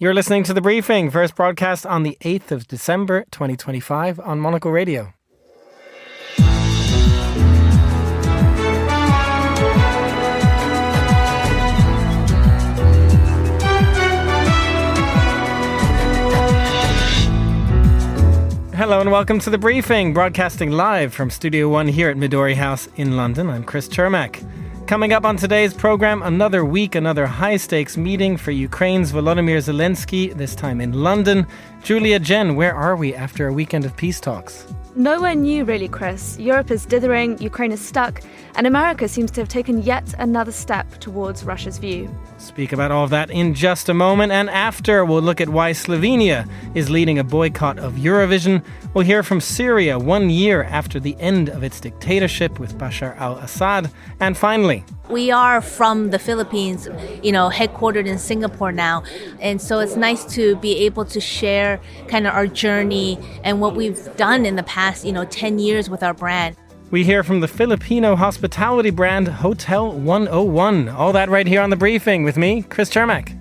You're listening to The Briefing, first broadcast on the 8th of December 2025 on Monocle Radio. Hello and welcome to The Briefing, broadcasting live from Studio One here at Midori House in London. I'm Chris Chermak. Coming up on today's program, another week, another high-stakes meeting for Ukraine's Volodymyr Zelensky, this time in London. Julia, Jen, where are we after a weekend of peace talks? Nowhere new, really, Chris. Europe is dithering, Ukraine is stuck, and America seems to have taken yet another step towards Russia's view. Speak about all of that in just a moment, and after, we'll look at why Slovenia is leading a boycott of Eurovision. We'll hear from Syria 1 year after the end of its dictatorship with Bashar al-Assad. And finally, we are from the Philippines, headquartered in Singapore now. And so it's nice to be able to share kind of our journey and what we've done in the past, 10 years with our brand. We hear from the Filipino hospitality brand Hotel 101. All that right here on The Briefing with me, Chris Chermak.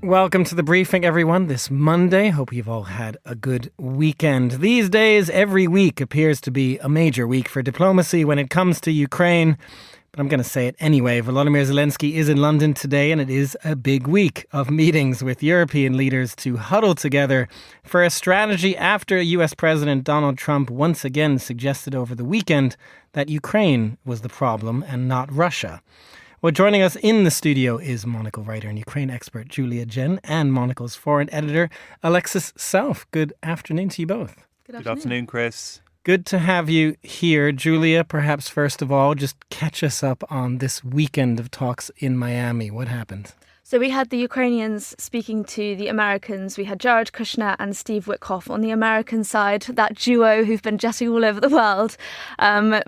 Welcome to The Briefing, everyone, this Monday. Hope you've all had a good weekend. These days, every week appears to be a major week for diplomacy when it comes to Ukraine. But I'm going to say it anyway. Volodymyr Zelensky is in London today, and it is a big week of meetings with European leaders to huddle together for a strategy after US President Donald Trump once again suggested over the weekend that Ukraine was the problem and not Russia. Well, joining us in the studio is Monocle writer and Ukraine expert Julia Jen and Monocle's foreign editor Alexis Self. Good afternoon to you both. Good afternoon, Chris. Good to have you here. Julia, perhaps first of all, just catch us up on this weekend of talks in Miami. What happened? So we had the Ukrainians speaking to the Americans. We had Jared Kushner and Steve Witkoff on the American side, that duo who've been jetting all over the world,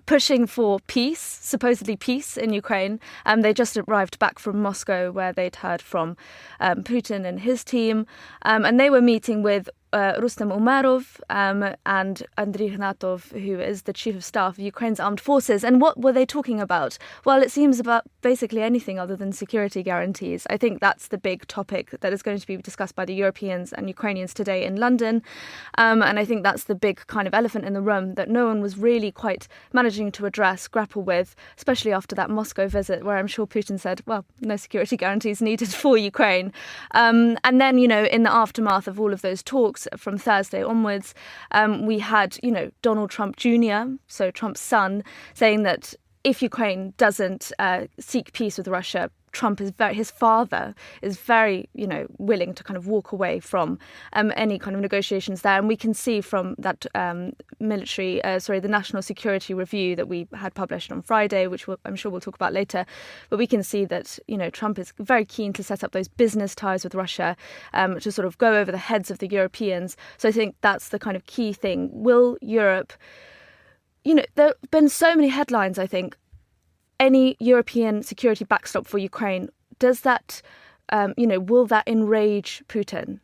pushing for peace, supposedly peace in Ukraine. They just arrived back from Moscow where they'd heard from Putin and his team. And they were meeting with Rustem Umerov and Andriy Ignatov, who is the chief of staff of Ukraine's armed forces. And what were they talking about? Well, it seems about basically anything other than security guarantees. I think that's the big topic that is going to be discussed by the Europeans and Ukrainians today in London. And I think that's the big kind of elephant in the room that no one was really quite managing to grapple with, especially after that Moscow visit, where I'm sure Putin said, well, no security guarantees needed for Ukraine. And then, in the aftermath of all of those talks, from Thursday onwards, we had, Donald Trump Jr., so Trump's son, saying that if Ukraine doesn't seek peace with Russia, his father is very, willing to kind of walk away from any kind of negotiations there. And we can see from that the National Security Review that we had published on Friday, which I'm sure we'll talk about later, but we can see that, Trump is very keen to set up those business ties with Russia to sort of go over the heads of the Europeans. So I think that's the kind of key thing. Will Europe, there have been so many headlines, I think, any European security backstop for Ukraine, does that, will that enrage Putin?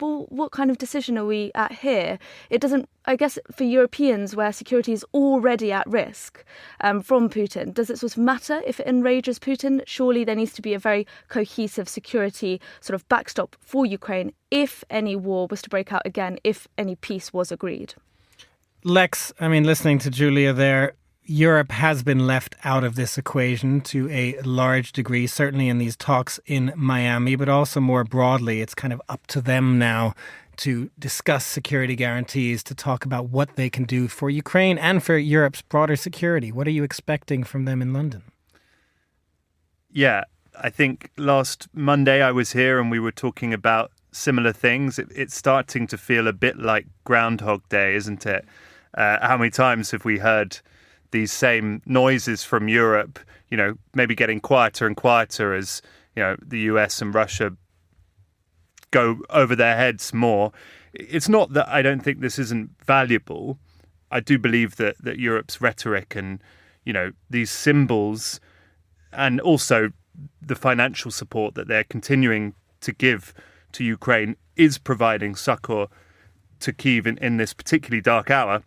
Well, what kind of decision are we at here? It doesn't, I guess, for Europeans where security is already at risk from Putin, does it sort of matter if it enrages Putin? Surely there needs to be a very cohesive security sort of backstop for Ukraine if any war was to break out again, if any peace was agreed. Lex, listening to Julia there, Europe has been left out of this equation to a large degree, certainly in these talks in Miami, but also more broadly, it's kind of up to them now to discuss security guarantees, to talk about what they can do for Ukraine and for Europe's broader security. What are you expecting from them in London? Yeah, I think last Monday I was here and we were talking about similar things. It's starting to feel a bit like Groundhog Day, isn't it? How many times have we heard these same noises from Europe, maybe getting quieter and quieter as, the US and Russia go over their heads more. It's not that I don't think this isn't valuable. I do believe that Europe's rhetoric and, these symbols and also the financial support that they're continuing to give to Ukraine is providing succor to Kyiv in this particularly dark hour.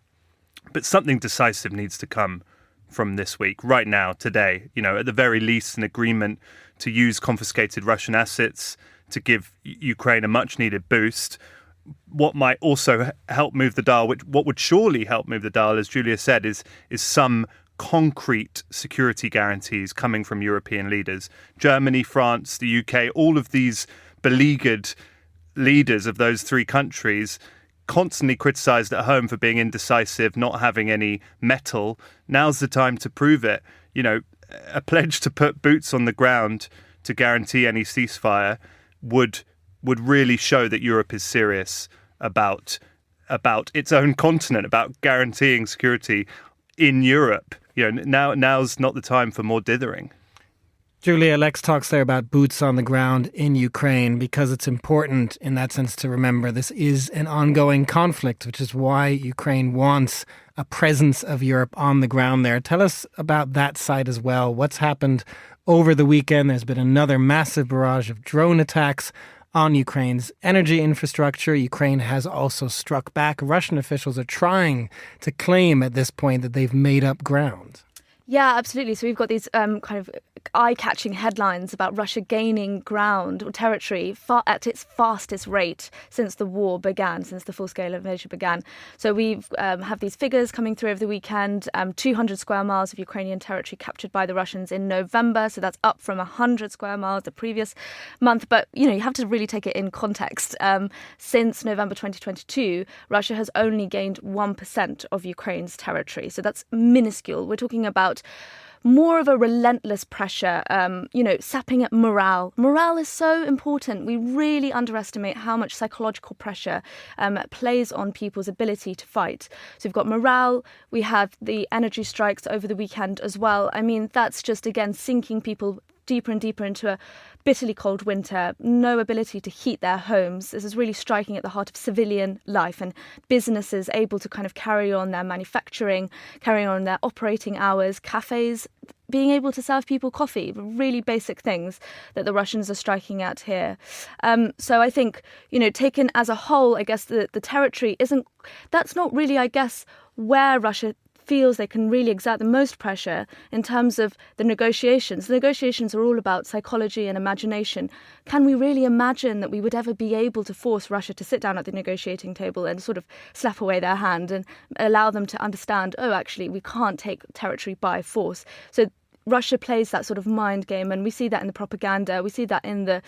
But something decisive needs to come from this week, right now, today. At the very least, an agreement to use confiscated Russian assets to give Ukraine a much-needed boost. What might also help move the dial, what would surely help move the dial, as Julia said, is some concrete security guarantees coming from European leaders. Germany, France, the UK, all of these beleaguered leaders of those three countries, constantly criticised at home for being indecisive, not having any mettle. Now's the time to prove it. A pledge to put boots on the ground to guarantee any ceasefire would really show that Europe is serious about its own continent, about guaranteeing security in Europe. Now's not the time for more dithering. Julia, Lex talks there about boots on the ground in Ukraine because it's important in that sense to remember this is an ongoing conflict, which is why Ukraine wants a presence of Europe on the ground there. Tell us about that side as well. What's happened over the weekend? There's been another massive barrage of drone attacks on Ukraine's energy infrastructure. Ukraine has also struck back. Russian officials are trying to claim at this point that they've made up ground. Yeah, absolutely. So we've got these kind of eye-catching headlines about Russia gaining ground or territory at its fastest rate since the war began, since the full-scale invasion began. So we have these figures coming through over the weekend, 200 square miles of Ukrainian territory captured by the Russians in November. So that's up from 100 square miles the previous month. But, you have to really take it in context. Since November 2022, Russia has only gained 1% of Ukraine's territory. So that's minuscule. We're talking about more of a relentless pressure, sapping at morale. Morale is so important. We really underestimate how much psychological pressure plays on people's ability to fight. So we've got morale. We have the energy strikes over the weekend as well. I mean, that's just, again, sinking people deeper and deeper into a bitterly cold winter, no ability to heat their homes. This is really striking at the heart of civilian life and businesses able to kind of carry on their manufacturing, carrying on their operating hours, cafes being able to serve people coffee, really basic things that the Russians are striking at here. So I think, taken as a whole, I guess the territory that's not really, I guess, where Russia feels they can really exert the most pressure in terms of the negotiations. The negotiations are all about psychology and imagination. Can we really imagine that we would ever be able to force Russia to sit down at the negotiating table and sort of slap away their hand and allow them to understand, actually, we can't take territory by force. So Russia plays that sort of mind game, and we see that in the propaganda. We see that in the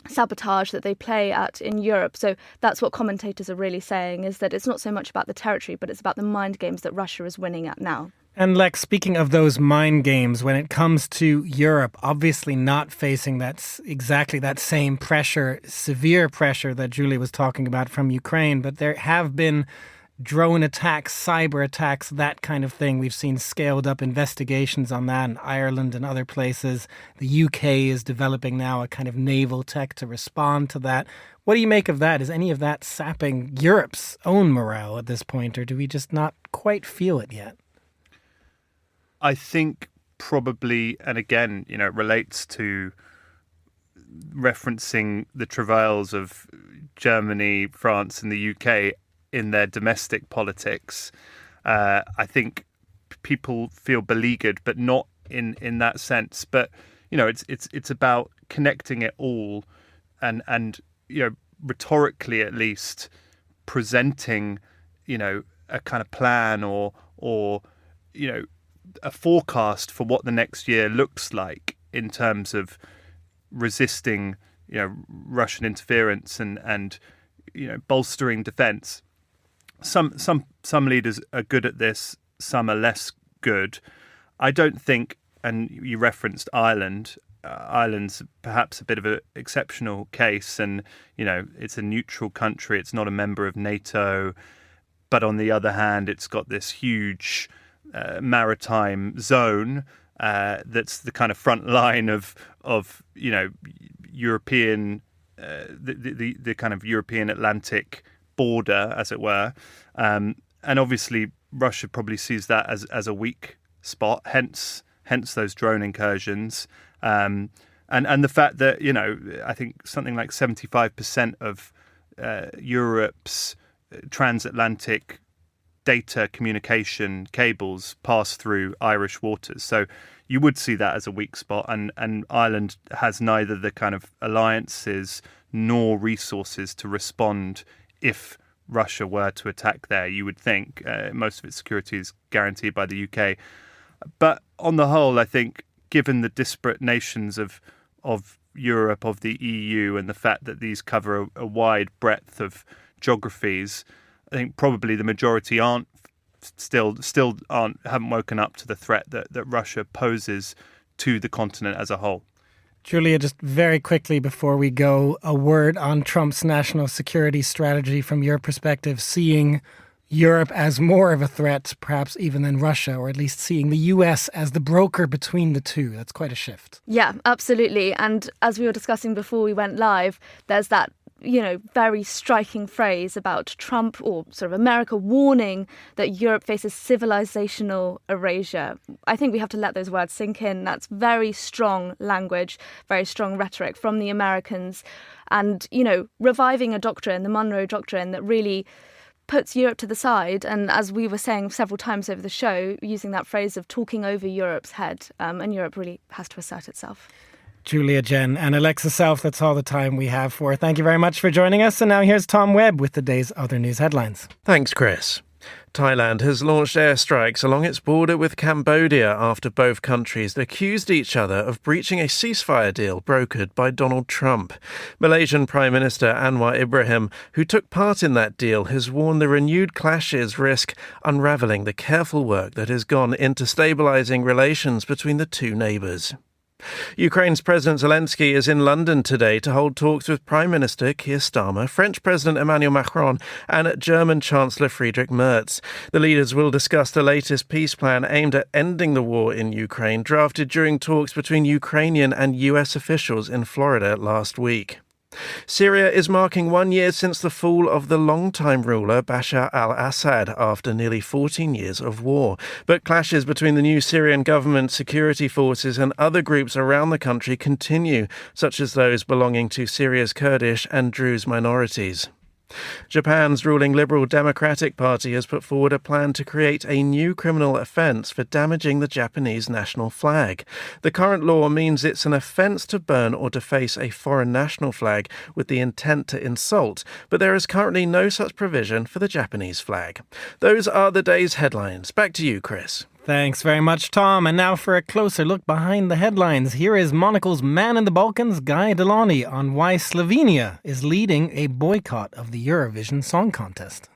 sabotage that they play at in Europe. So that's what commentators are really saying, is that it's not so much about the territory, but it's about the mind games that Russia is winning at now. And Lex, speaking of those mind games, when it comes to Europe, obviously not facing exactly that same pressure, severe pressure that Julie was talking about from Ukraine, but there have been drone attacks, cyber attacks, that kind of thing. We've seen scaled up investigations on that in Ireland and other places. The UK is developing now a kind of naval tech to respond to that. What do you make of that? Is any of that sapping Europe's own morale at this point, or do we just not quite feel it yet? I think probably, and again, it relates to referencing the travails of Germany, France and the UK in their domestic politics. I think people feel beleaguered, but not in that sense. But it's about connecting it all, and rhetorically at least presenting a kind of plan or a forecast for what the next year looks like in terms of resisting Russian interference and bolstering defense. Some leaders are good at this, some are less good. I don't think, and you referenced Ireland. Ireland's perhaps a bit of an exceptional case, and it's a neutral country. It's not a member of NATO, but on the other hand, it's got this huge maritime zone that's the kind of front line of European the kind of European Atlantic border, as it were, and obviously Russia probably sees that as a weak spot, hence those drone incursions, and the fact that I think something like 75% of Europe's transatlantic data communication cables pass through Irish waters. So you would see that as a weak spot. And Ireland has neither the kind of alliances nor resources to respond if Russia were to attack there. You would think most of its security is guaranteed by the UK. But on the whole, I think, given the disparate nations of Europe, of the EU, and the fact that these cover a wide breadth of geographies, I think probably the majority haven't woken up to the threat that Russia poses to the continent as a whole. Julia, just very quickly before we go, a word on Trump's national security strategy from your perspective, seeing Europe as more of a threat, perhaps even than Russia, or at least seeing the US as the broker between the two. That's quite a shift. Yeah, absolutely. And as we were discussing before we went live, there's that very striking phrase about Trump, or sort of America, warning that Europe faces civilizational erasure. I think we have to let those words sink in. That's very strong language, very strong rhetoric from the Americans. And, reviving a doctrine, the Monroe Doctrine, that really puts Europe to the side. And as we were saying several times over the show, using that phrase of talking over Europe's head. And Europe really has to assert itself. Julia, Jen, and Alexa Self, that's all the time we have for. Thank you very much for joining us. And now here's Tom Webb with the day's other news headlines. Thanks, Chris. Thailand has launched airstrikes along its border with Cambodia after both countries accused each other of breaching a ceasefire deal brokered by Donald Trump. Malaysian Prime Minister Anwar Ibrahim, who took part in that deal, has warned the renewed clashes risk unravelling the careful work that has gone into stabilising relations between the two neighbours. Ukraine's President Zelensky is in London today to hold talks with Prime Minister Keir Starmer, French President Emmanuel Macron and German Chancellor Friedrich Merz. The leaders will discuss the latest peace plan aimed at ending the war in Ukraine, drafted during talks between Ukrainian and US officials in Florida last week. Syria is marking 1 year since the fall of the longtime ruler Bashar al-Assad after nearly 14 years of war. But clashes between the new Syrian government, security forces and other groups around the country continue, such as those belonging to Syria's Kurdish and Druze minorities. Japan's ruling Liberal Democratic Party has put forward a plan to create a new criminal offence for damaging the Japanese national flag. The current law means it's an offence to burn or deface a foreign national flag with the intent to insult, but there is currently no such provision for the Japanese flag. Those are the day's headlines. Back to you, Chris. Thanks very much, Tom. And now for a closer look behind the headlines. Here is Monocle's Man in the Balkans, Guy Delany, on why Slovenia is leading a boycott of the Eurovision Song Contest.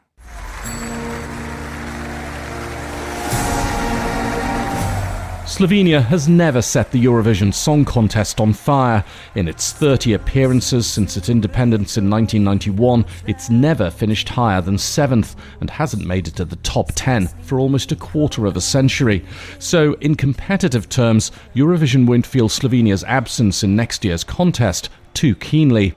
Slovenia has never set the Eurovision Song Contest on fire. In its 30 appearances since its independence in 1991, it's never finished higher than 7th and hasn't made it to the top 10 for almost a quarter of a century. So, in competitive terms, Eurovision won't feel Slovenia's absence in next year's contest too keenly.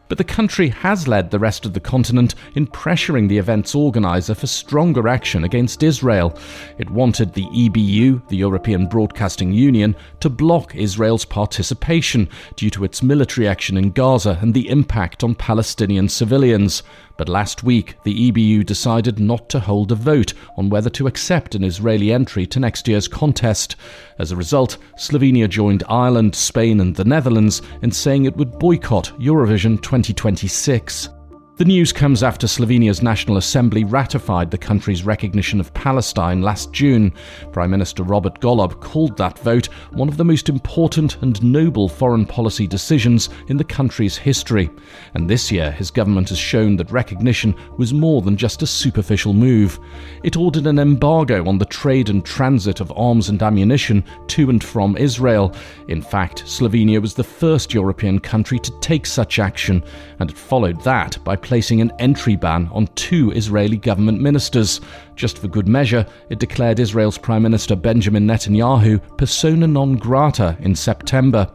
But the country has led the rest of the continent in pressuring the event's organiser for stronger action against Israel. It wanted the EBU, the European Broadcasting Union, to block Israel's participation due to its military action in Gaza and the impact on Palestinian civilians. But last week, the EBU decided not to hold a vote on whether to accept an Israeli entry to next year's contest. As a result, Slovenia joined Ireland, Spain and the Netherlands in saying it would boycott Eurovision 2026. The news comes after Slovenia's National Assembly ratified the country's recognition of Palestine last June. Prime Minister Robert Golob called that vote one of the most important and noble foreign policy decisions in the country's history. And this year, his government has shown that recognition was more than just a superficial move. It ordered an embargo on the trade and transit of arms and ammunition to and from Israel. In fact, Slovenia was the first European country to take such action, and it followed that by placing an entry ban on 2 Israeli government ministers. Just for good measure, it declared Israel's Prime Minister Benjamin Netanyahu persona non grata in September.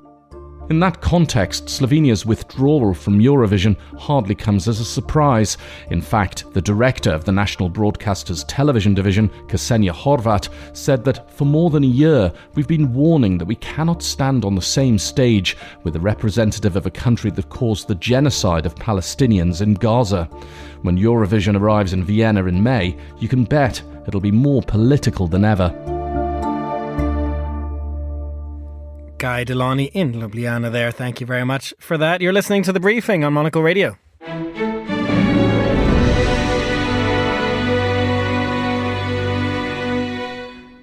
In that context, Slovenia's withdrawal from Eurovision hardly comes as a surprise. In fact, the director of the national broadcaster's television division, Ksenia Horvat, said that for more than a year we've been warning that we cannot stand on the same stage with a representative of a country that caused the genocide of Palestinians in Gaza. When Eurovision arrives in Vienna in May, you can bet it'll be more political than ever. Guy Delany in Ljubljana there. Thank you very much for that. You're listening to The Briefing on Monocle Radio.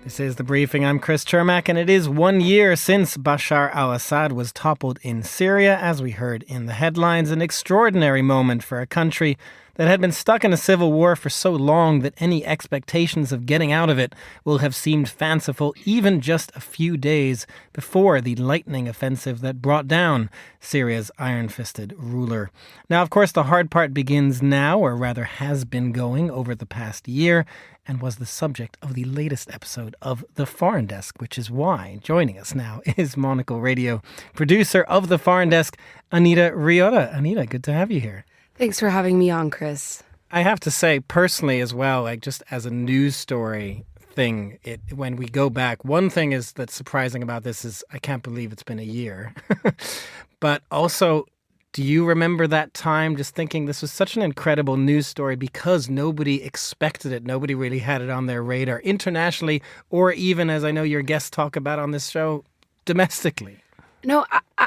This is The Briefing. I'm Chris Chermak, and it is 1 year since Bashar al-Assad was toppled in Syria. As we heard in the headlines, an extraordinary moment for a country that had been stuck in a civil war for so long that any expectations of getting out of it will have seemed fanciful even just a few days before the lightning offensive that brought down Syria's iron-fisted ruler. Now, of course, the hard part begins now, or rather has been going over the past year, and was the subject of the latest episode of The Foreign Desk, which is why joining us now is Monocle Radio producer of The Foreign Desk, Anita Riota. Anita, good to have you here. Thanks for having me on, Chris. I have to say, personally as well, like just as a news story thing, when we go back, one thing is that's surprising about this is I can't believe it's been a year. But also, do you remember that time just thinking this was such an incredible news story because nobody expected it? Nobody really had it on their radar internationally, or even, as I know your guests talk about on this show, domestically. No,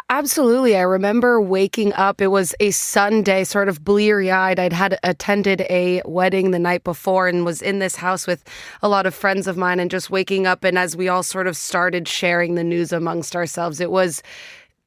absolutely. I remember waking up. It was a Sunday, sort of bleary-eyed. I'd had attended a wedding the night before and was in this house with a lot of friends of mine, and just waking up. And as we all sort of started sharing the news amongst ourselves, it was,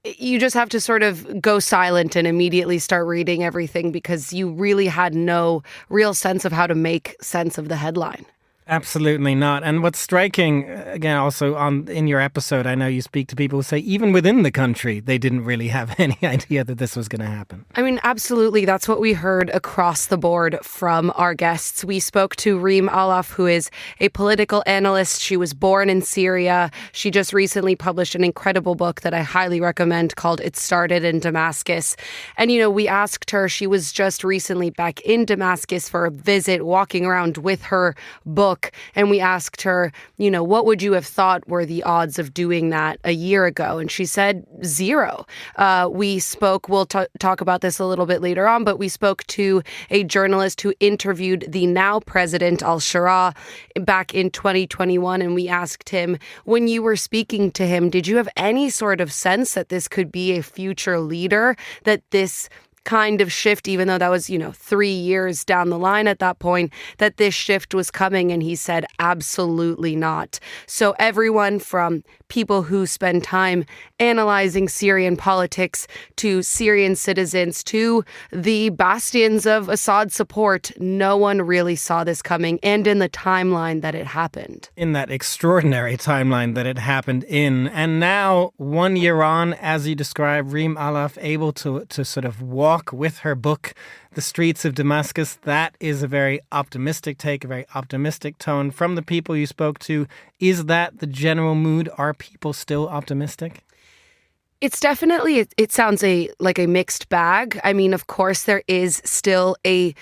you just have to sort of go silent and immediately start reading everything because you really had no real sense of how to make sense of the headline. Absolutely not. And what's striking, again, also in your episode, I know you speak to people who say even within the country, they didn't really have any idea that this was going to happen. I mean, absolutely. That's what we heard across the board from our guests. We spoke to Reem Alaf, who is a political analyst. She was born in Syria. She just recently published an incredible book that I highly recommend called It Started in Damascus. And, we asked her, she was just recently back in Damascus for a visit, walking around with her book. And we asked her, what would you have thought were the odds of doing that a year ago? And she said 0. We spoke, we'll talk about this a little bit later on, but we spoke to a journalist who interviewed the now president, al-Shara, back in 2021. And we asked him, when you were speaking to him, did you have any sort of sense that this could be a future leader, that this kind of shift, even though that was, 3 years down the line at that point, that this shift was coming? And he said, absolutely not. So everyone from people who spend time analyzing Syrian politics to Syrian citizens to the bastions of Assad support, no one really saw this coming, and in the timeline that it happened. In that extraordinary timeline that it happened in. And now, 1 year on, as you describe, Reem Alaf able to sort of walk with her book, The Streets of Damascus. That is a very optimistic take, a very optimistic tone from the people you spoke to. Is that the general mood? Are people still optimistic? It's definitely, it sounds like a mixed bag. I mean, of course, there is still a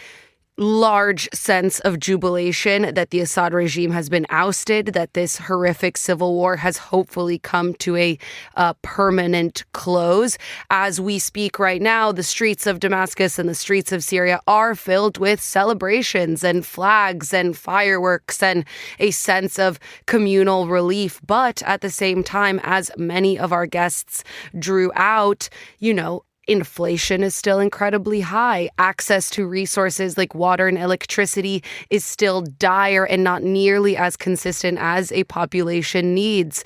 large sense of jubilation that the Assad regime has been ousted, that this horrific civil war has hopefully come to a permanent close. As we speak right now, the streets of Damascus and the streets of Syria are filled with celebrations and flags and fireworks and a sense of communal relief. But at the same time, as many of our guests drew out, inflation is still incredibly high. Access to resources like water and electricity is still dire and not nearly as consistent as a population needs.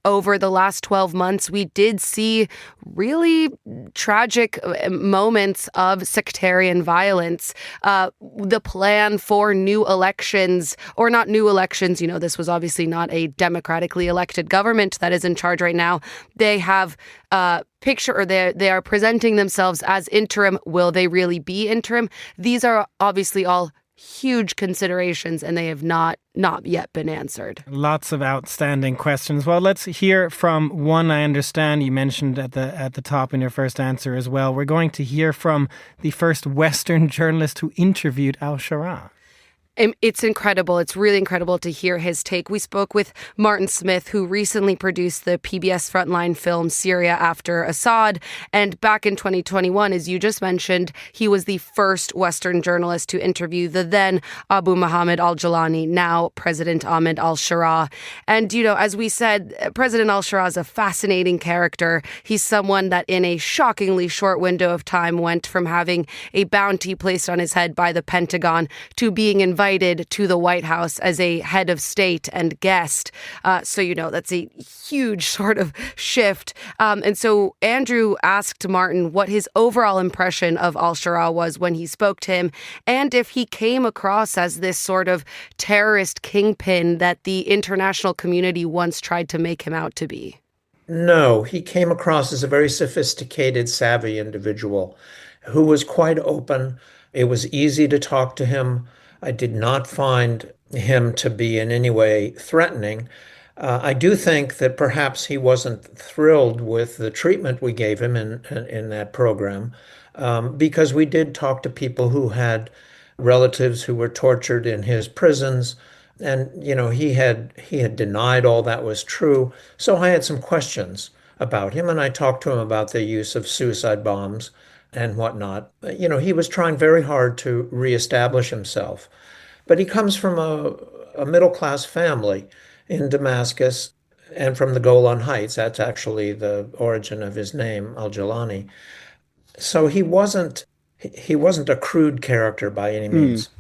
Over the last 12 months, we did see really tragic moments of sectarian violence. The plan for new elections, or not new elections, this was obviously not a democratically elected government that is in charge right now. They have they are presenting themselves as interim. Will they really be interim? These are obviously all huge considerations, and they have not yet been answered. Lots of outstanding questions. Well, let's hear from one I understand you mentioned at the top in your first answer as well. We're going to hear from the first Western journalist who interviewed al-Shara. It's incredible. It's really incredible to hear his take. We spoke with Martin Smith, who recently produced the PBS Frontline film Syria After Assad. And back in 2021, as you just mentioned, he was the first Western journalist to interview the then Abu Mohammed al-Jilani, now President Ahmed al-Shara. And, as we said, President al-Shara is a fascinating character. He's someone that in a shockingly short window of time went from having a bounty placed on his head by the Pentagon to being invited to the White House as a head of state and guest. So, that's a huge sort of shift. And so Andrew asked Martin what his overall impression of al-Shara was when he spoke to him, and if he came across as this sort of terrorist kingpin that the international community once tried to make him out to be. No, he came across as a very sophisticated, savvy individual who was quite open. It was easy to talk to him. I did not find him to be in any way threatening. I do think that perhaps he wasn't thrilled with the treatment we gave him in that program, because we did talk to people who had relatives who were tortured in his prisons. And, he had denied all that was true. So I had some questions about him, and I talked to him about the use of suicide bombs and whatnot. He was trying very hard to reestablish himself. But he comes from a middle-class family in Damascus and from the Golan Heights. That's actually the origin of his name, al-Jilani. So he wasn't a crude character by any means.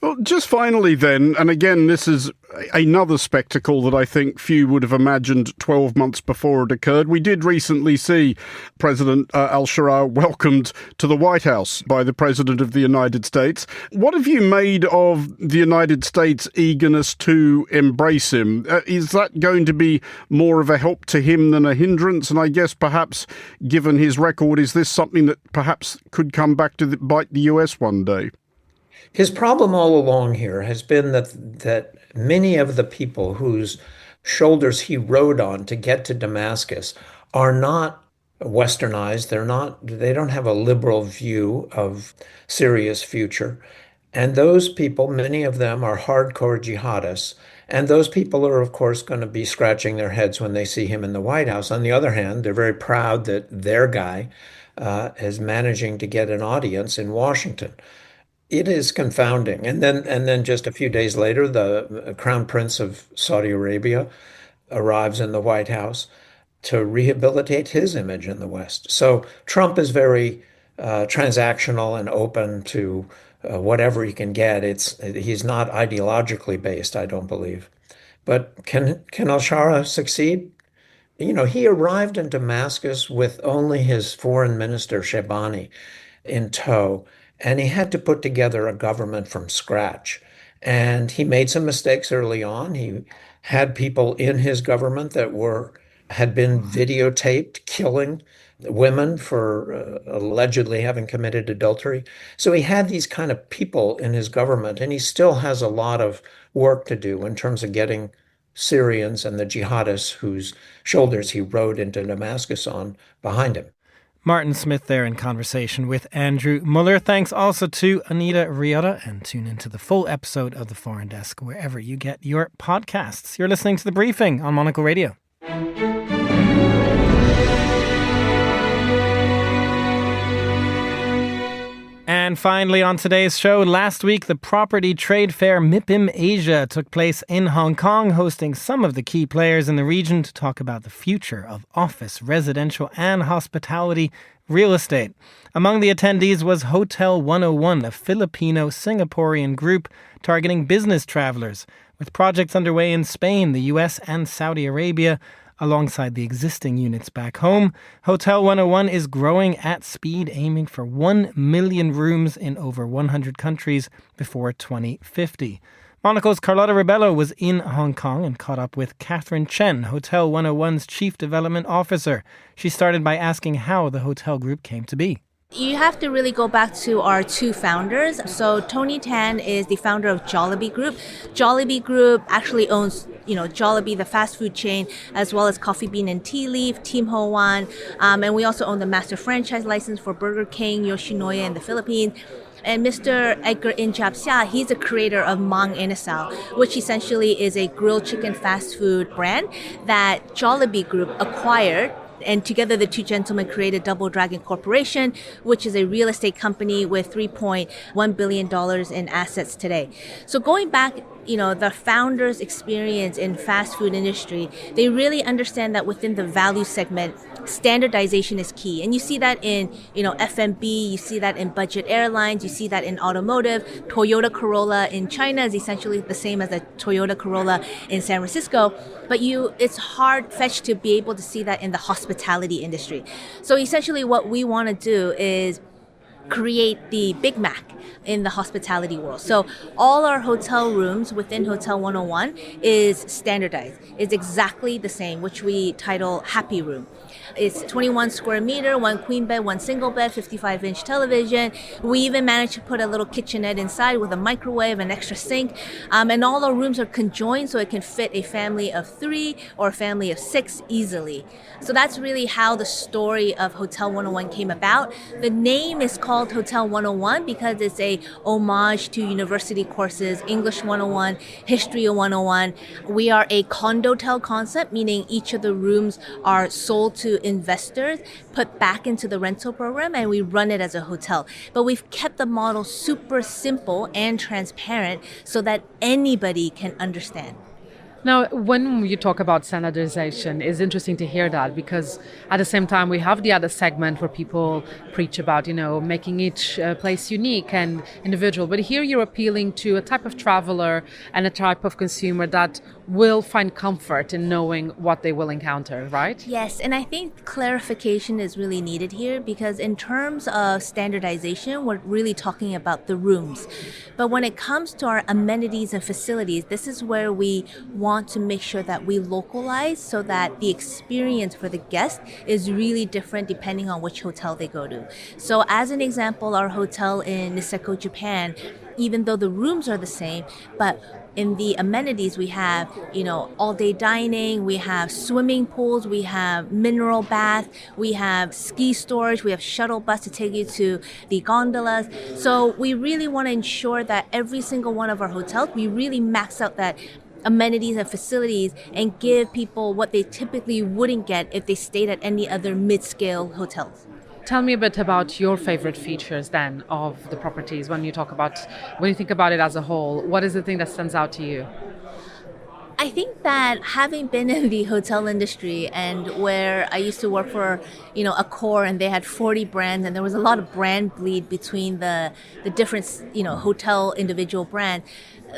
Well, just finally then, and again, this is another spectacle that I think few would have imagined 12 months before it occurred. We did recently see President al-Shara welcomed to the White House by the President of the United States. What have you made of the United States' eagerness to embrace him? Is that going to be more of a help to him than a hindrance? And I guess perhaps, given his record, is this something that perhaps could come back to bite the US one day? His problem all along here has been that many of the people whose shoulders he rode on to get to Damascus are not westernized. They don't have a liberal view of Syria's future. And those people, many of them are hardcore jihadists. And those people are, of course, going to be scratching their heads when they see him in the White House. On the other hand, they're very proud that their guy is managing to get an audience in Washington. It is confounding. And then just a few days later, the Crown Prince of Saudi Arabia arrives in the White House to rehabilitate his image in the West. So Trump is very transactional and open to whatever he can get. He's not ideologically based, I don't believe. But can al-Shara succeed? He arrived in Damascus with only his foreign minister, Shebani, in tow. And he had to put together a government from scratch. And he made some mistakes early on. He had people in his government that had been videotaped killing women for allegedly having committed adultery. So he had these kind of people in his government, and he still has a lot of work to do in terms of getting Syrians and the jihadists whose shoulders he rode into Damascus on behind him. Martin Smith there in conversation with Andrew Muller. Thanks also to Anita Riotta, and tune into the full episode of The Foreign Desk wherever you get your podcasts. You're listening to The Briefing on Monocle Radio. And finally on today's show, last week the property trade fair MIPIM Asia took place in Hong Kong, hosting some of the key players in the region to talk about the future of office, residential and hospitality real estate. Among the attendees was Hotel 101, a Filipino-Singaporean group targeting business travelers, with projects underway in Spain, the US and Saudi Arabia. Alongside the existing units back home, Hotel 101 is growing at speed, aiming for 1 million rooms in over 100 countries before 2050. Monocle's Carlotta Rebello was in Hong Kong and caught up with Catherine Chen, Hotel 101's Chief Development Officer. She started by asking how the hotel group came to be. You have to really go back to our two founders. So Tony Tan is the founder of Jollibee Group. Jollibee Group actually owns, Jollibee, the fast food chain, as well as Coffee Bean and Tea Leaf, Tim Ho Wan. And we also own the master franchise license for Burger King, Yoshinoya in the Philippines. And Mr. Edgar Inchapsia, he's a creator of Mang Inasal, which essentially is a grilled chicken fast food brand that Jollibee Group acquired. And together, the two gentlemen created Double Dragon Corporation, which is a real estate company with $3.1 billion in assets today. So going back, the founders' experience in fast food industry, they really understand that within the value segment, standardization is key. And you see that in, F&B, you see that in budget airlines, you see that in automotive. Toyota Corolla in China is essentially the same as the Toyota Corolla in San Francisco. But it's hard-fetched to be able to see that in the hospitality industry. So essentially what we want to do is create the Big Mac in the hospitality world. So all our hotel rooms within Hotel 101 is standardized. It's exactly the same, which we title Happy Room. It's 21 square meter, one queen bed, one single bed, 55-inch television. We even managed to put a little kitchenette inside with a microwave, an extra sink. And all our rooms are conjoined so it can fit a family of 3 or a family of 6 easily. So that's really how the story of Hotel 101 came about. The name is called Hotel 101 because it's a homage to university courses, English 101, History 101. We are a condotel concept, meaning each of the rooms are sold to investors, put back into the rental program, and we run it as a hotel. But we've kept the model super simple and transparent so that anybody can understand. Now, when you talk about standardization, it's interesting to hear that because at the same time, we have the other segment where people preach about, making each place unique and individual. But here you're appealing to a type of traveler and a type of consumer that will find comfort in knowing what they will encounter, right? Yes, and I think clarification is really needed here because in terms of standardization, we're really talking about the rooms. But when it comes to our amenities and facilities, this is where we want to make sure that we localize so that the experience for the guest is really different depending on which hotel they go to. So as an example, our hotel in Niseko, Japan, even though the rooms are the same, but in the amenities, we have, all-day dining, we have swimming pools, we have mineral bath, we have ski storage, we have shuttle bus to take you to the gondolas. So we really want to ensure that every single one of our hotels, we really max out that amenities and facilities and give people what they typically wouldn't get if they stayed at any other mid-scale hotels. Tell me a bit about your favorite features then of the properties when you think about it as a whole. What is the thing that stands out to you? I think that having been in the hotel industry and where I used to work for, Accor, and they had 40 brands and there was a lot of brand bleed between the different, hotel individual brands.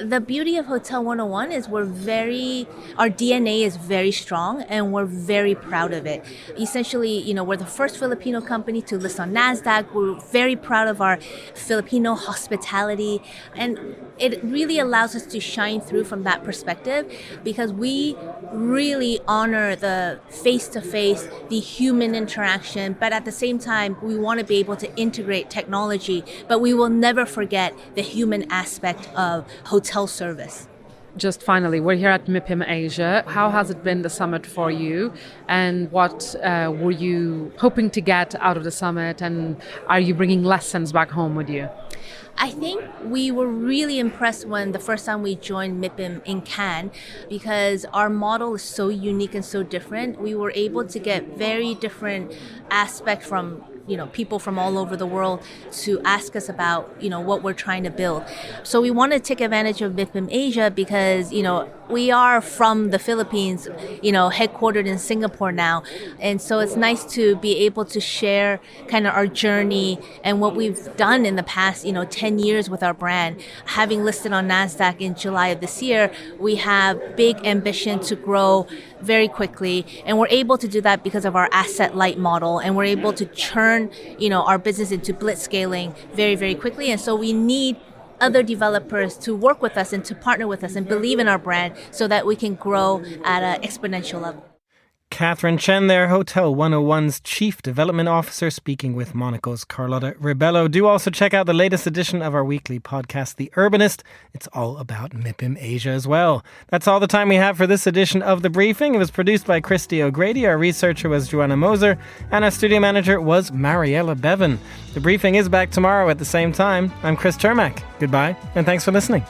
The beauty of Hotel 101 is our DNA is very strong and we're very proud of it. Essentially, we're the first Filipino company to list on NASDAQ. We're very proud of our Filipino hospitality. And it really allows us to shine through from that perspective because we really honor the face-to-face, the human interaction. But at the same time, we want to be able to integrate technology, but we will never forget the human aspect of hotel service. Just finally, we're here at MIPIM Asia. How has it been, the summit, for you? And what were you hoping to get out of the summit? And are you bringing lessons back home with you? I think we were really impressed when the first time we joined MIPIM in Cannes because our model is so unique and so different. We were able to get very different aspects from people from all over the world to ask us about, what we're trying to build. So we want to take advantage of MIPIM Asia because, we are from the Philippines, headquartered in Singapore now. And so it's nice to be able to share kind of our journey and what we've done in the past, 10 years with our brand. Having listed on NASDAQ in July of this year, we have big ambition to grow very quickly. And we're able to do that because of our asset light model. And we're able to turn, our business into blitz scaling very, very quickly. And so we need other developers to work with us and to partner with us and believe in our brand so that we can grow at an exponential level. Catherine Chen there, Hotel 101's Chief Development Officer, speaking with Monocle's Carlotta Ribello. Do also check out the latest edition of our weekly podcast, The Urbanist. It's all about MIPIM Asia as well. That's all the time we have for this edition of The Briefing. It was produced by Christy O'Grady, our researcher was Joanna Moser, and our studio manager was Mariella Bevan. The Briefing is back tomorrow at the same time. I'm Chris Termack. Goodbye, and thanks for listening.